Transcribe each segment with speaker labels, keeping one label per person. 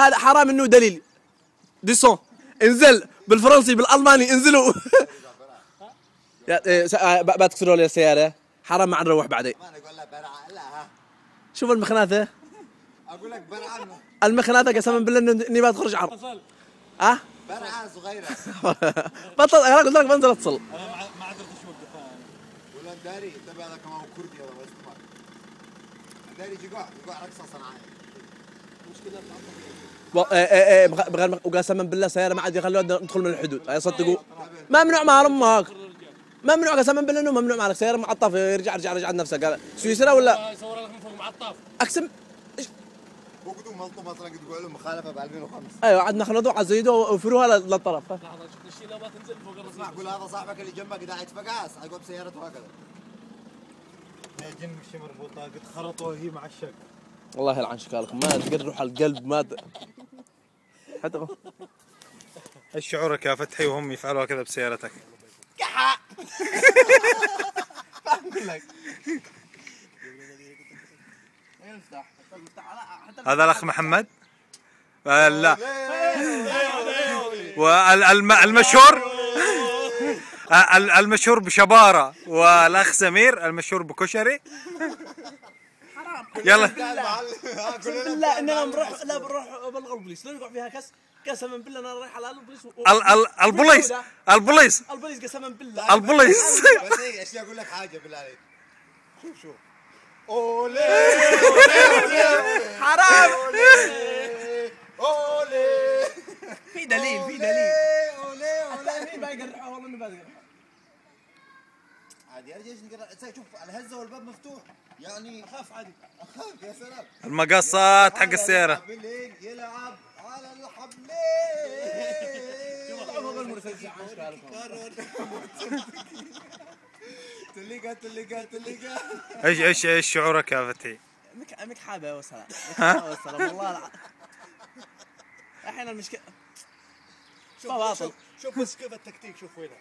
Speaker 1: هذا حرام انه دليل ديسون انزل بالفرنسي بالالماني انزلوا. بتكسروا لي السياره حرام ما نروح بعدين. شوف المخناثه
Speaker 2: اقول لك برعه
Speaker 1: المخناثه قسما بالله اني بتخرج عرض.
Speaker 2: برعه صغيره.
Speaker 1: بطل انا قلت لك بنزل اتصل.
Speaker 2: ما عاد اوقف ولا داري تبع هذا كمان كردي هذا بس داري يقع رقصه صناعيه.
Speaker 1: مشكله وقسما بالله سياره ما عاد يخلونا ندخل من الحدود. يصدقوا ممنوع مع امك ممنوع قسما بالله انه ممنوع معك سياره معطف رجع نفسه. قال سويسرا ولا
Speaker 3: صور لك من فوق معطف
Speaker 1: اقسم
Speaker 2: وقتوا ملطوا مثلا تقول لهم مخالفه ب 2005.
Speaker 1: ايوه عاد نخلطوا عزيدوا وفروها للطرف.
Speaker 3: لحظه الشيله ما تنزل فوق الرصيف.
Speaker 2: اسمع قول هذا صاحبك اللي جنبك قاعد يتفقعس اقوى بسيارته هكذا. يا جن مش مربوطه قد خرطوها هي مع الشق.
Speaker 1: الله يلعن شكالكم ما تقرحوا القلب ما حتى
Speaker 4: ايش شعورك يا فتحي وهم يفعلوا كذا بسيارتك؟
Speaker 1: كحا لك
Speaker 4: هذا الاخ محمد لا والمشهور المشهور بشبارة والاخ سمير المشهور بكشري. يلا
Speaker 1: لا اننا بنروح لا بنروح بلغ البوليس لا يقع فيها كاس قسما بالله انا رايح على البوليس
Speaker 4: البوليس
Speaker 1: البوليس قسما بالله
Speaker 4: البوليس.
Speaker 2: بس هي اشي اقول لك حاجه بالله عليك. شوف اولي
Speaker 1: حرام
Speaker 2: اولي
Speaker 1: في دليل
Speaker 2: اولي
Speaker 1: التأمين ما يقرحوه والله انه ما يقرحوه.
Speaker 2: عادي يا رجال نقرا شوف الهزه والباب مفتوح يعني اخاف عادي اخاف يا سلام.
Speaker 4: المقصات حق السيارة
Speaker 2: الحبلين يلعب على الحبلين. تلقى
Speaker 4: ايش شعورك يا فتحي؟
Speaker 1: مك حابه وسلام والله احيانا المشكله
Speaker 2: شوف بس كيف التكتيك شوف وينه.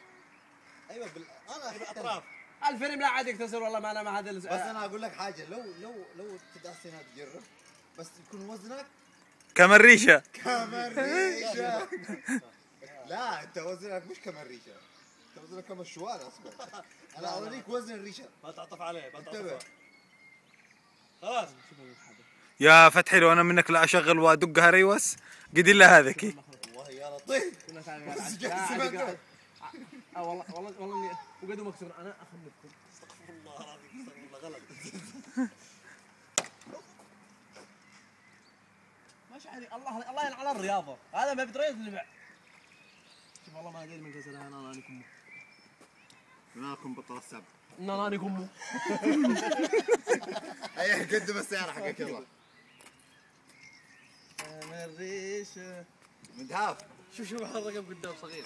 Speaker 2: ايوه انا اطراف
Speaker 1: الفيلم لا عاد يكتسر والله ما انا مع هذا
Speaker 2: بس انا اقول لك حاجه لو تدعس هنا تجرب بس يكون وزنك
Speaker 4: كمريشة
Speaker 2: لا انت وزنك مش كمريشه انت وزنك كمشوار اصلا. انا اوريك وزن الريشه
Speaker 3: ما تعطف عليه ما
Speaker 2: انتبه.
Speaker 3: تعطف خلاص
Speaker 4: يا فتحي لو انا منك لا اشغل وادقها ريوس قد الا هذاك.
Speaker 2: والله يا لطيف
Speaker 1: والله اني وقدوا مكسور انا اخنفكم.
Speaker 2: استغفر الله العظيم استغفر الله غلط.
Speaker 1: ماشي يعني الله يلعن على الرياضه هذا ما بدريت اللي بعد. شوف والله ما ادري من كسر انا انكم
Speaker 2: معاكم بطل السبع
Speaker 1: انا انكم
Speaker 2: اي قدم السياره حقك يلا.
Speaker 1: الريشه
Speaker 2: مدهاف
Speaker 1: شوف الرقم قدام صغير.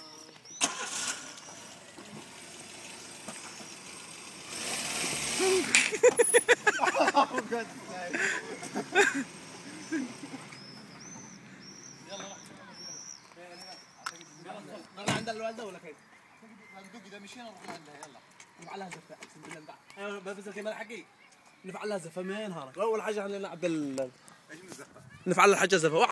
Speaker 1: يلا عند الوالده ولا كيف؟
Speaker 2: صندوق اذا مشينا نروح عندها يلا.
Speaker 1: نفعل لها زفه اقسم بالله ايوه بس الكاميرا حقي نفعل لها زفه من هارك اول حاجه خلينا نلعب ايش من زفه نفعل لها حاجه زفه.